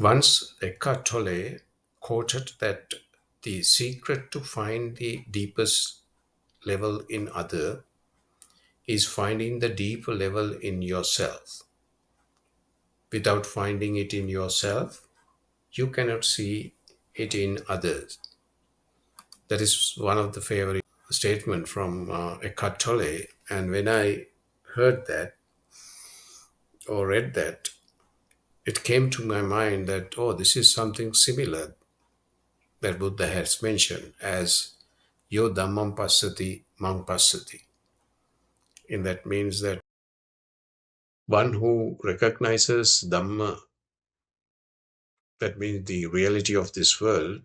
Once Eckhart Tolle quoted that the secret to find the deepest level in other is finding the deeper level in yourself. Without finding it in yourself, you cannot see it in others. That is one of the favorite statement from Eckhart Tolle. And when I heard that or read that, it came to my mind that, oh, this is something similar that Buddha has mentioned as yo dhammam passati mang passati. And that means that one who recognizes Dhamma, that means the reality of this world,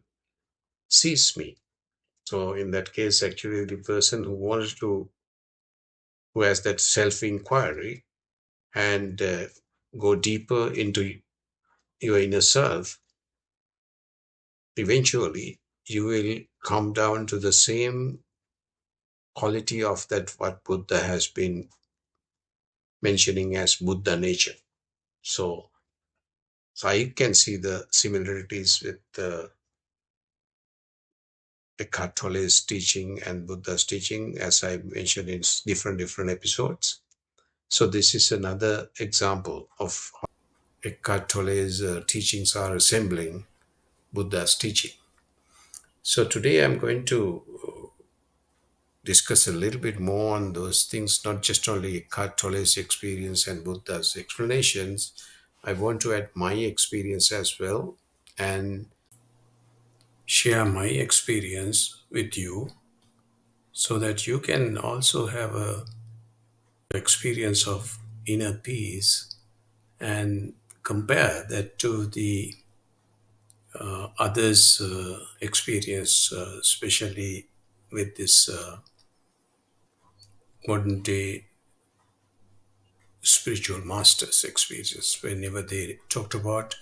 sees me. So in that case, actually the person who has that self-inquiry and go deeper into your inner self, eventually you will come down to the same quality of that what Buddha has been mentioning as Buddha nature. So I can see the similarities with Eckhart Tolle's teaching and Buddha's teaching, as I mentioned in different episodes. So this is another example of how Eckhart Tolle's teachings are resembling Buddha's teaching. So today I'm going to discuss a little bit more on those things, not just only Eckhart Tolle's experience and Buddha's explanations. I want to add my experience as well and share my experience with you so that you can also have a experience of inner peace and compare that to the others' experience, especially with this modern day spiritual masters' experience. Whenever they talked about,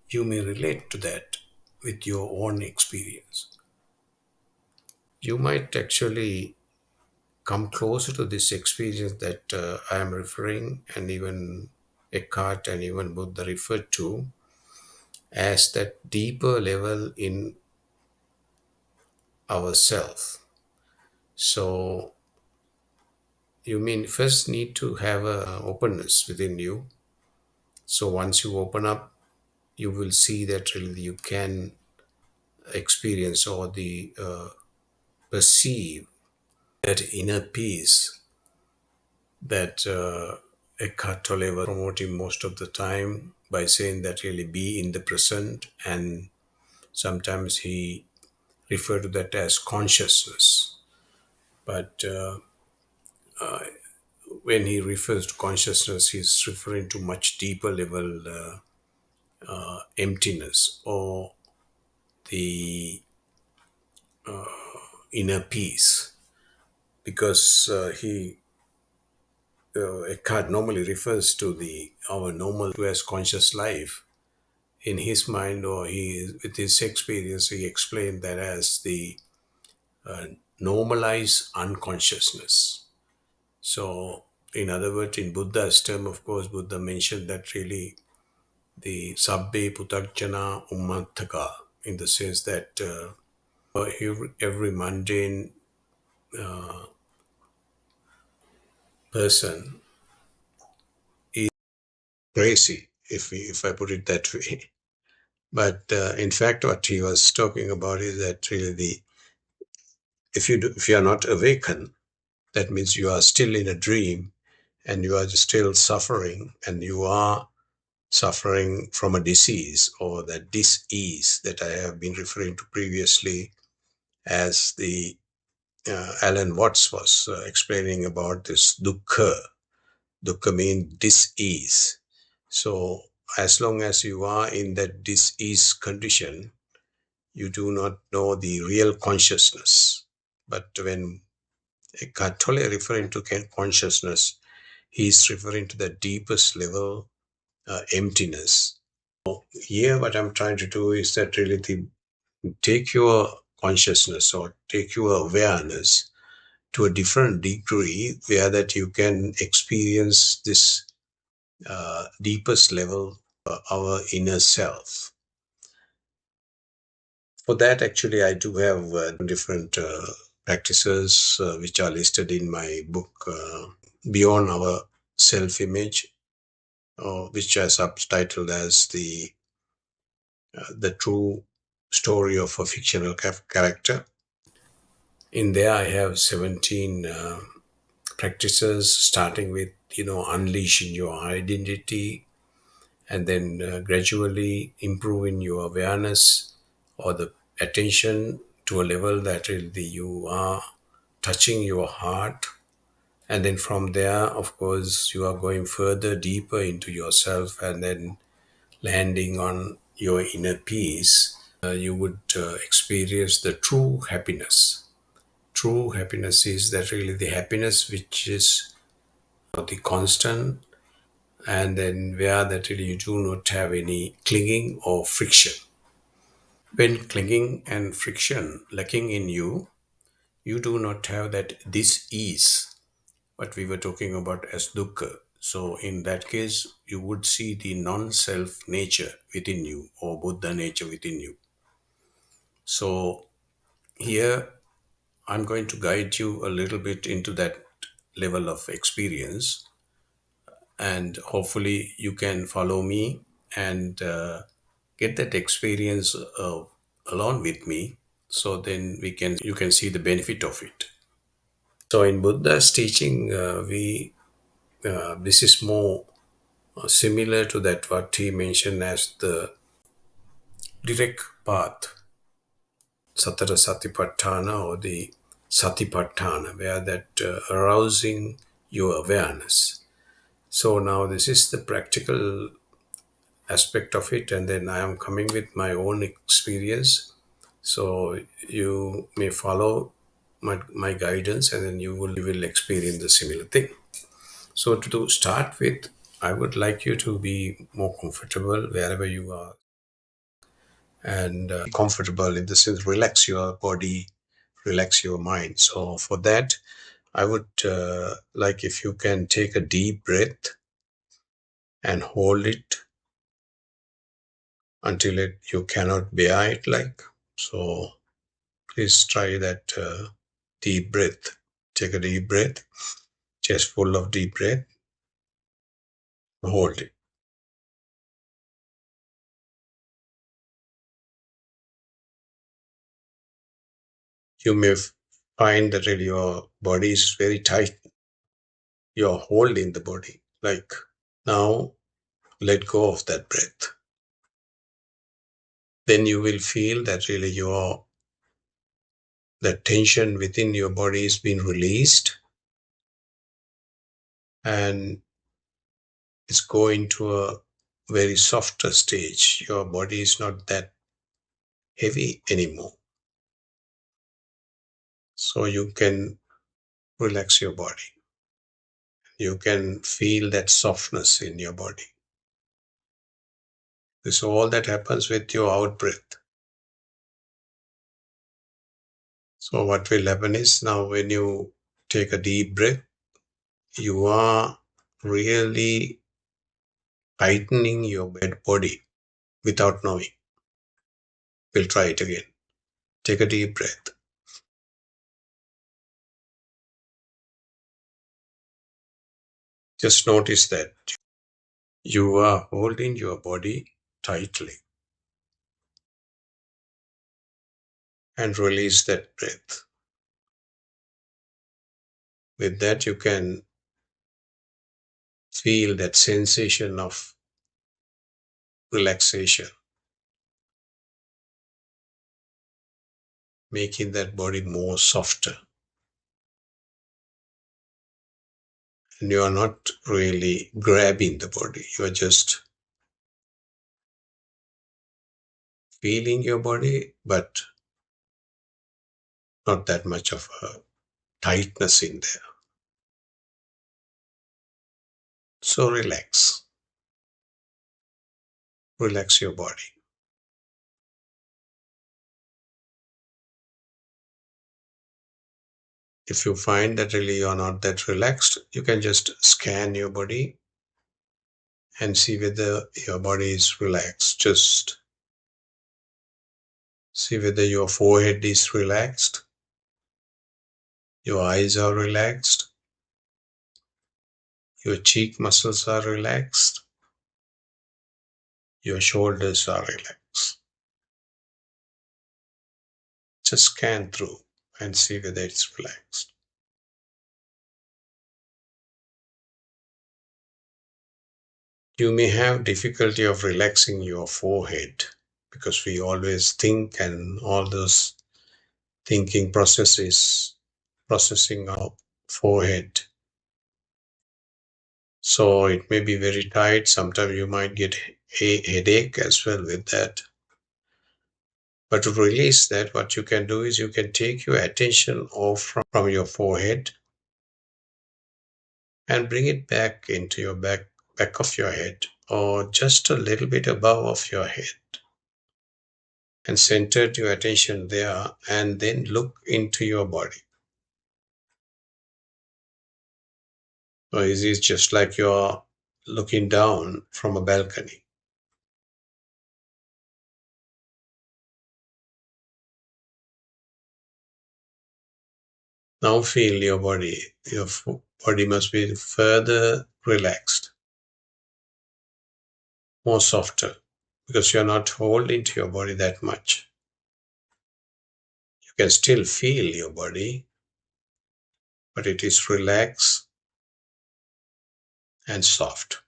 you may relate to that with your own experience. You might actually come closer to this experience that I am referring, and even Eckhart and even Buddha referred to as that deeper level in ourself. So you mean first need to have a openness within you. So once you open up, you will see that really you can experience or the perceive that inner peace that Eckhart Tolle was promoting most of the time by saying that really be in the present, and sometimes he referred to that as consciousness. But when he refers to consciousness, he's referring to much deeper level emptiness or the inner peace, because he Eckhart normally refers to our normal as conscious life. In his mind or with his experience, he explained that as the normalized unconsciousness. So, in other words, in Buddha's term, of course, Buddha mentioned that really the sabbe putakjana ummattaka, in the sense that every mundane person is crazy, if I put it that way. But in fact, what he was talking about is that really if you are not awakened, that means you are still in a dream and you are still suffering, and you are suffering from a disease or that dis-ease that I have been referring to previously as the Allan Watts was explaining about this dukkha. Dukkha means dis-ease. So as long as you are in that dis-ease condition, you do not know the real consciousness. But when Eckhart Tolle referring to consciousness, he is referring to the deepest level, emptiness. Here, what I'm trying to do is that really take your consciousness or take your awareness to a different degree where that you can experience this deepest level, our inner self. For that, actually, I do have different practices which are listed in my book, Beyond Our Self-Image, which I subtitled as the true story of a fictional character. In there, I have 17 practices, starting with unleashing your identity, and then gradually improving your awareness or the attention to a level that really you are touching your heart. And then from there, of course, you are going further deeper into yourself and then landing on your inner peace. You would experience the true happiness. True happiness is that really the happiness which is the constant, and then where that really you do not have any clinging or friction. When clinging and friction lacking in you, you do not have that this is what we were talking about as dukkha. So in that case, you would see the non-self nature within you or Buddha nature within you. So here I'm going to guide you a little bit into that level of experience, and hopefully you can follow me and get that experience along with me, so then you can see the benefit of it. So in Buddha's teaching, we this is more similar to that what he mentioned as the direct path, Satara Satipatthana, or the Satipatthana, where that arousing your awareness. So now this is the practical aspect of it, and then I am coming with my own experience. So you may follow my guidance, and then you will experience the similar thing. So to start with, I would like you to be more comfortable wherever you are, and comfortable in the sense relax your body, relax your mind. So for that, I would like if you can take a deep breath and hold it until you cannot bear it, like so. Please try that deep breath. Take a deep breath, chest full of deep breath, hold it. You may find that really your body is very tight. You're holding the body. Like now, let go of that breath. Then you will feel that really the tension within your body is being released, and it's going to a very softer stage. Your body is not that heavy anymore. So you can relax your body. You can feel that softness in your body. This is all that happens with your out breath. So what will happen is now when you take a deep breath, you are really tightening your body without knowing. We'll try it again. Take a deep breath. Just notice that you are holding your body tightly, and release that breath. With that, you can feel that sensation of relaxation, making that body more softer. And you are not really grabbing the body. You are just feeling your body, but not that much of a tightness in there. So relax. Relax your body. If you find that really you're not that relaxed, you can just scan your body and see whether your body is relaxed. Just see whether your forehead is relaxed, your eyes are relaxed, your cheek muscles are relaxed, your shoulders are relaxed. Just scan through and see whether it's relaxed. You may have difficulty of relaxing your forehead because we always think, and all those thinking processes processing our forehead. So it may be very tight. Sometimes you might get a headache as well with that. But to release that, what you can do is you can take your attention off from your forehead and bring it back into your back of your head, or just a little bit above of your head, and centered your attention there, and then look into your body. So it is just like you're looking down from a balcony. Now feel your body. Your body must be further relaxed, more softer, because you're not holding to your body that much. You can still feel your body, but it is relaxed and soft.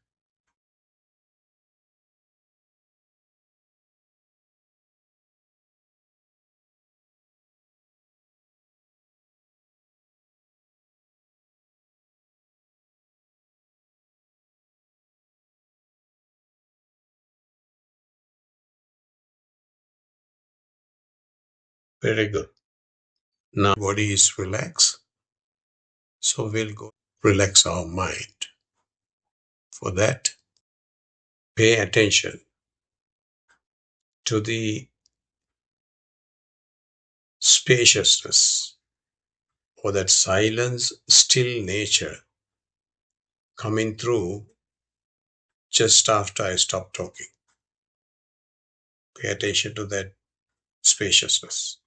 Very good. Now body is relaxed, so we'll go relax our mind. For that, pay attention to the spaciousness, or that silence, still nature coming through just after I stop talking. Pay attention to that spaciousness.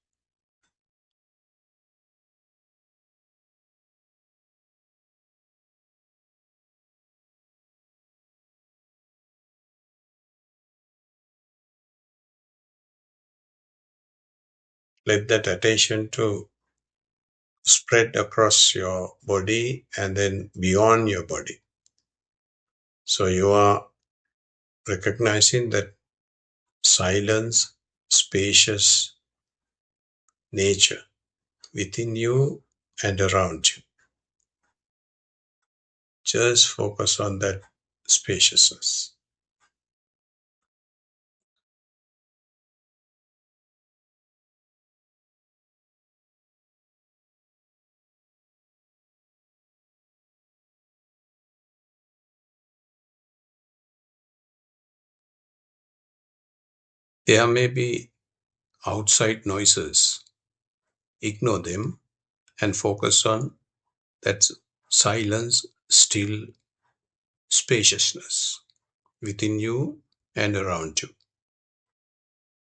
Let that attention to spread across your body and then beyond your body. So you are recognizing that silence, spacious nature within you and around you. Just focus on that spaciousness. There may be outside noises. Ignore them and focus on that silence, still spaciousness within you and around you.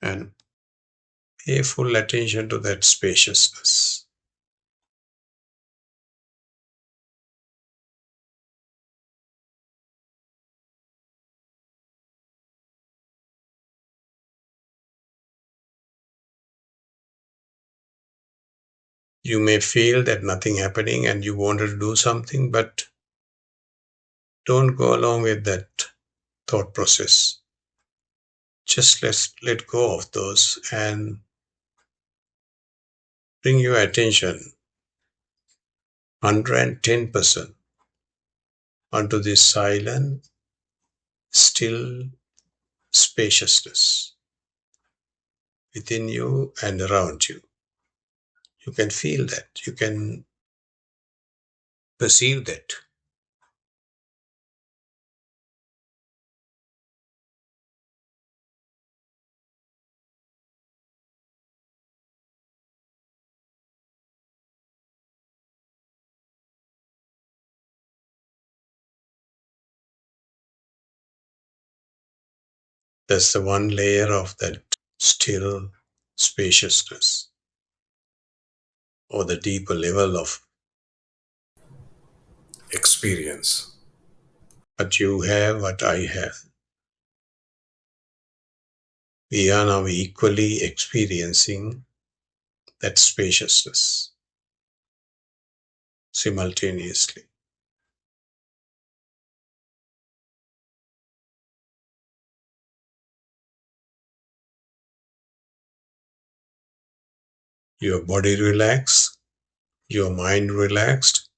And pay full attention to that spaciousness. You may feel that nothing happening and you wanted to do something, but don't go along with that thought process. Just let go of those and bring your attention 110% onto this silent, still spaciousness within you and around you. You can feel that. You can perceive that. That's the one layer of that still spaciousness, or the deeper level of experience. What you have, what I have. We are now equally experiencing that spaciousness simultaneously. Your body relaxed, your mind relaxed,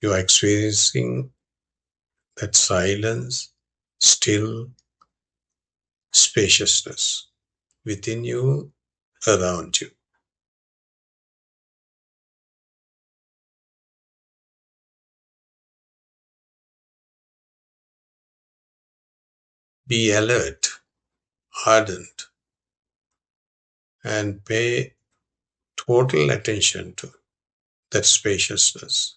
you are experiencing that silence, still spaciousness within you, around you. Be alert, ardent, and pay total attention to that spaciousness.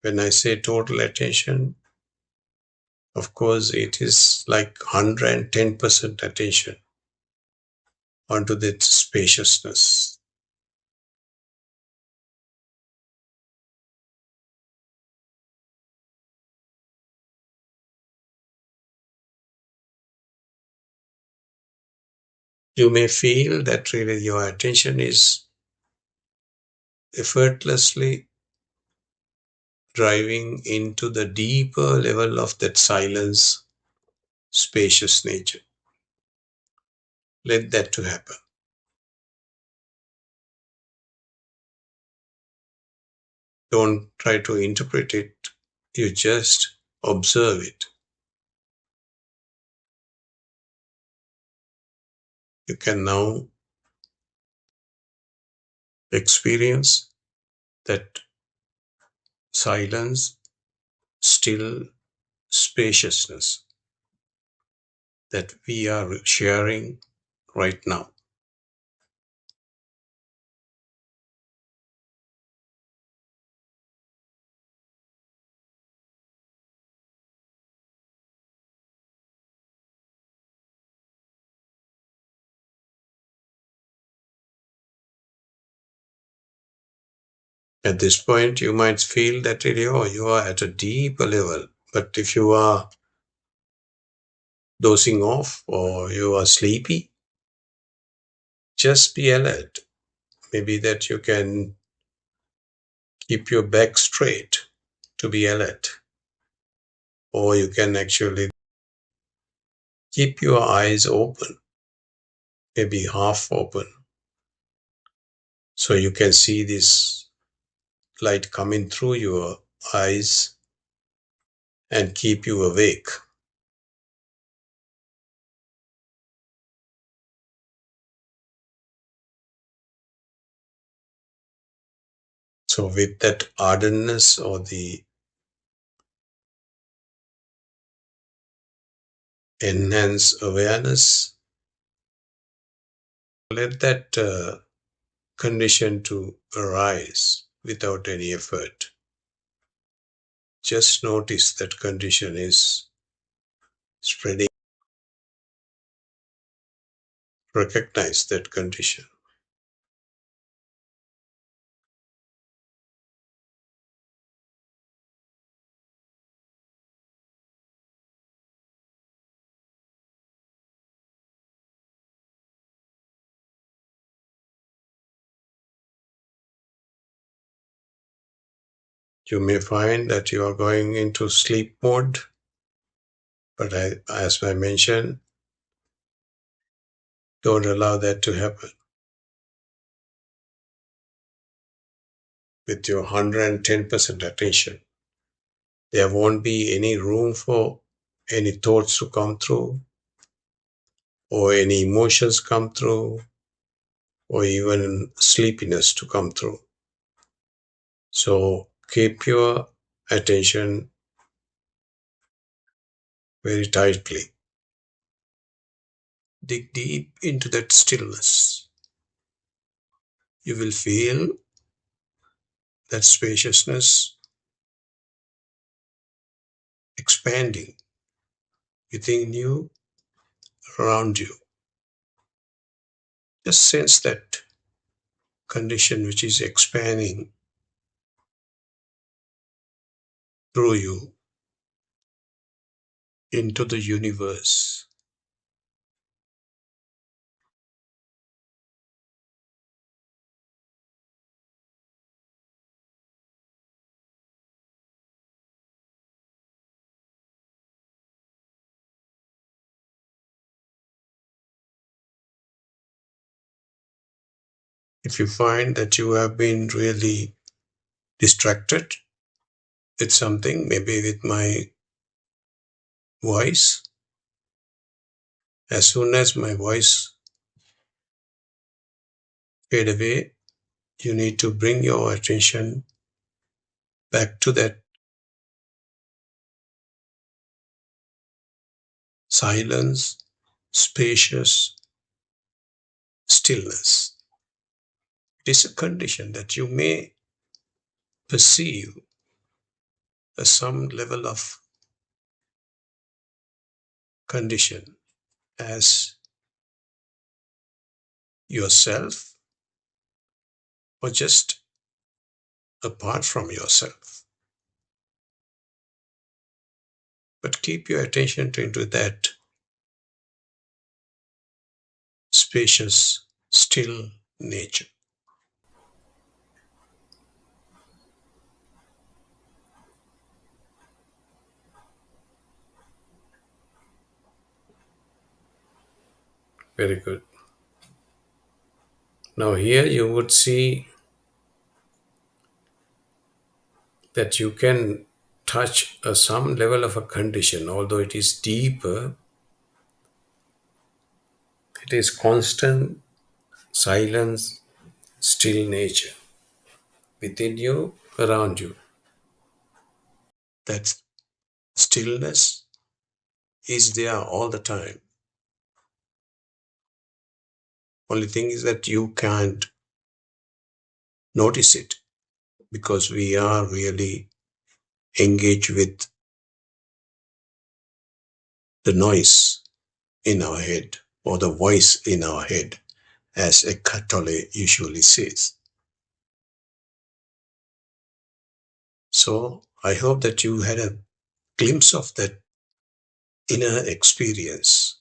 When I say total attention, of course, it is like 110% attention onto that spaciousness. You may feel that really your attention is effortlessly driving into the deeper level of that silence, spacious nature. Let that to happen. Don't try to interpret it. You just observe it. You can now experience that silence, still spaciousness that we are sharing right now. At this point, you might feel that really, oh, you are at a deeper level. But if you are dozing off or you are sleepy, just be alert. Maybe that you can keep your back straight to be alert. Or you can actually keep your eyes open, maybe half open, so you can see this light coming through your eyes and keep you awake. So with that ardentness or the enhanced awareness, let that condition to arise without any effort. Just notice that condition is spreading. Recognize that condition. You may find that you are going into sleep mode, but as I mentioned, don't allow that to happen. With your 110% attention, there won't be any room for any thoughts to come through, or any emotions come through, or even sleepiness to come through. So keep your attention very tightly. Dig deep into that stillness. You will feel that spaciousness expanding within you, around you. Just sense that condition which is expanding through you into the universe. If you find that you have been really distracted with something, maybe with my voice, as soon as my voice fade away, you need to bring your attention back to that silence, spacious stillness. It is a condition that you may perceive as some level of condition as yourself or just apart from yourself. But keep your attention into that spacious, still nature. Very good. Now, here you would see that you can touch some level of a condition, although it is deeper, it is constant silence, still nature within you, around you. That stillness is there all the time. Only thing is that you can't notice it because we are really engaged with the noise in our head or the voice in our head, as Eckhart Tolle usually says. So I hope that you had a glimpse of that inner experience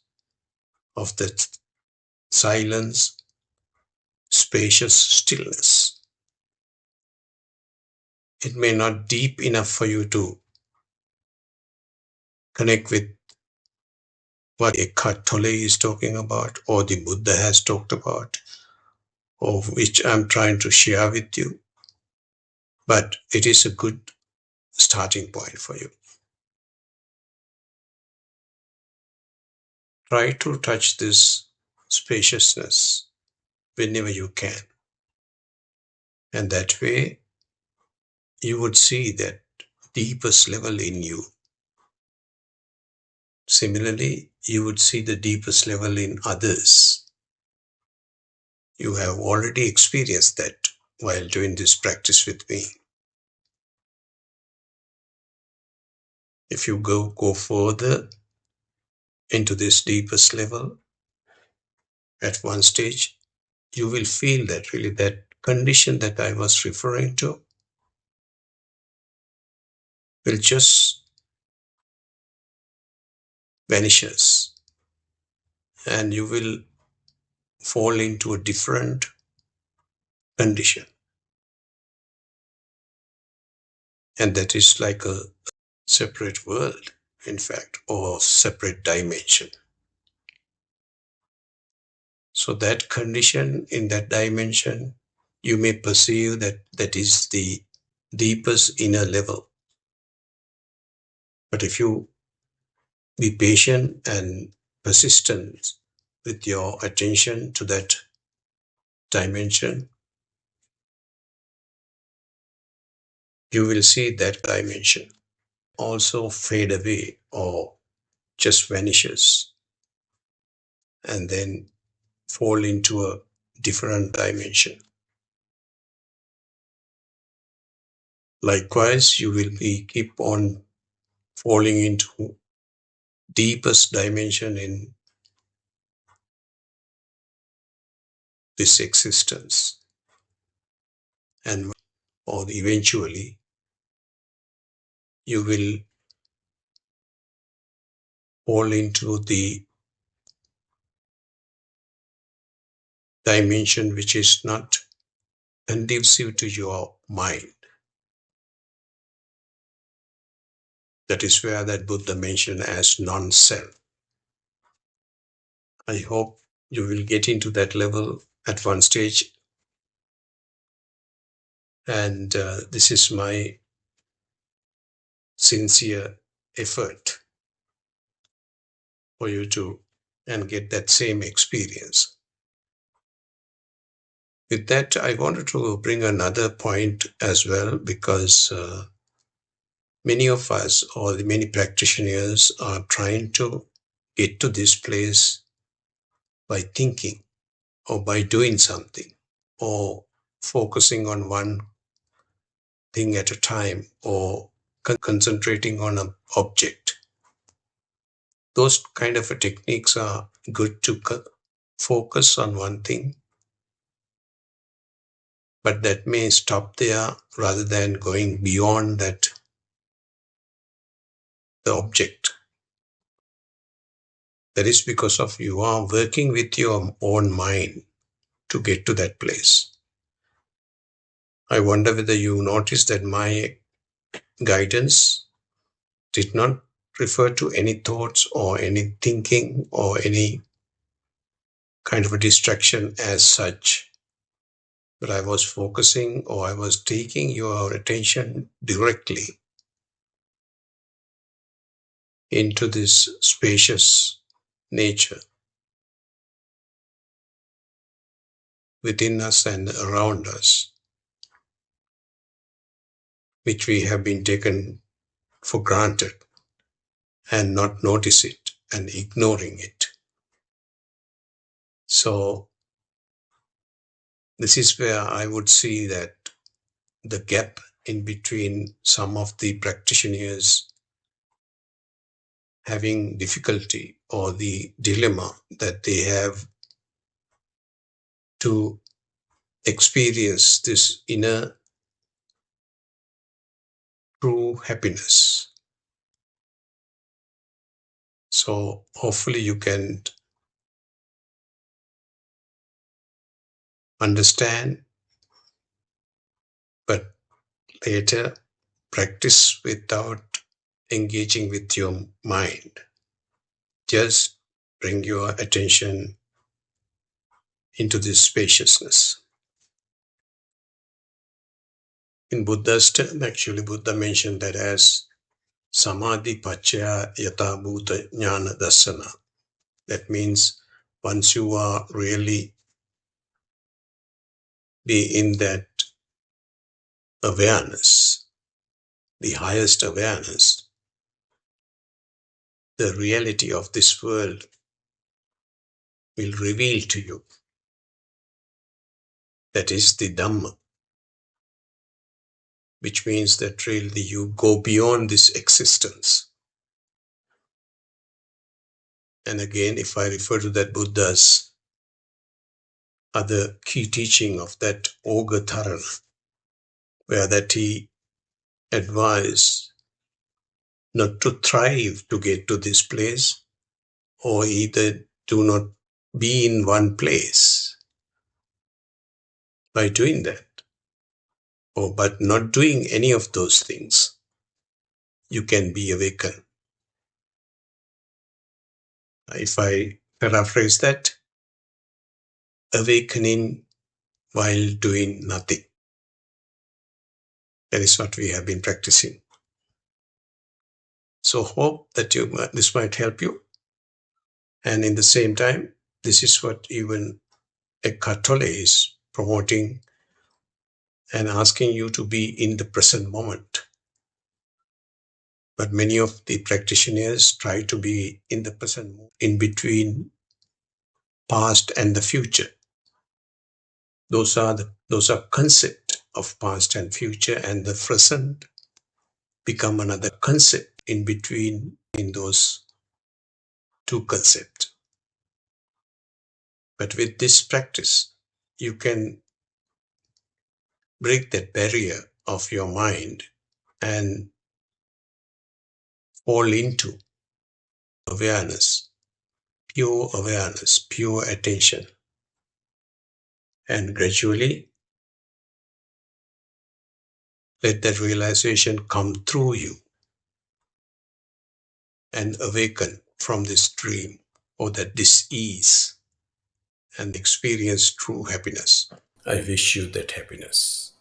of that silence, spacious stillness. It may not deep enough for you to connect with what Eckhart Tolle is talking about or the Buddha has talked about or which I'm trying to share with you. But it is a good starting point for you. Try to touch this spaciousness whenever you can. And that way you would see that deepest level in you. Similarly, you would see the deepest level in others. You have already experienced that while doing this practice with me. If you go further into this deepest level, at one stage, you will feel that really that condition that I was referring to will just vanishes and you will fall into a different condition. And that is like a separate world, in fact, or separate dimension. So that condition in that dimension, you may perceive that that is the deepest inner level. But if you be patient and persistent with your attention to that dimension, you will see that dimension also fade away or just vanishes and then fall into a different dimension. Likewise, you will be keep on falling into deepest dimension in this existence, and or eventually you will fall into the dimension which is not conducive to your mind. That is where that Buddha mentioned as non-self. I hope you will get into that level at one stage, and this is my sincere effort for you to and get that same experience. With that, I wanted to bring another point as well, because many of us, or the many practitioners, are trying to get to this place by thinking or by doing something or focusing on one thing at a time or concentrating on an object. Those kind of techniques are good to focus on one thing, but that may stop there rather than going beyond that, the object. That is because of you are working with your own mind to get to that place. I wonder whether you noticed that my guidance did not refer to any thoughts or any thinking or any kind of a distraction as such, but I was focusing, or I was taking your attention directly into this spacious nature within us and around us, which we have been taken for granted and not notice it and ignoring it. So this is where I would see that the gap in between some of the practitioners having difficulty, or the dilemma that they have to experience this inner true happiness. So hopefully you can understand, but later practice without engaging with your mind. Just bring your attention into this spaciousness. In Buddha's term, actually, Buddha mentioned that as samadhi pachaya yata bhuta jnana dassana. That means once you are really be in that awareness, the highest awareness, the reality of this world will reveal to you. That is the Dhamma, which means that really you go beyond this existence. And again, if I refer to that Buddha's other key teaching of that Ogatharana, where that he advised not to thrive to get to this place, or either do not be in one place. By doing that, or but not doing any of those things, you can be awakened. If I paraphrase that, awakening while doing nothing. That is what we have been practicing. So hope that this might help you. And in the same time, this is what even Eckhart Tolle is promoting and asking you to be in the present moment. But many of the practitioners try to be in the present moment, in between past and the future. Those are concept of past and future, and the present become another concept in between in those to concept. But with this practice, you can break that barrier of your mind and fall into awareness, pure attention. And gradually let that realization come through you and awaken from this dream or that dis-ease and experience true happiness. I wish you that happiness.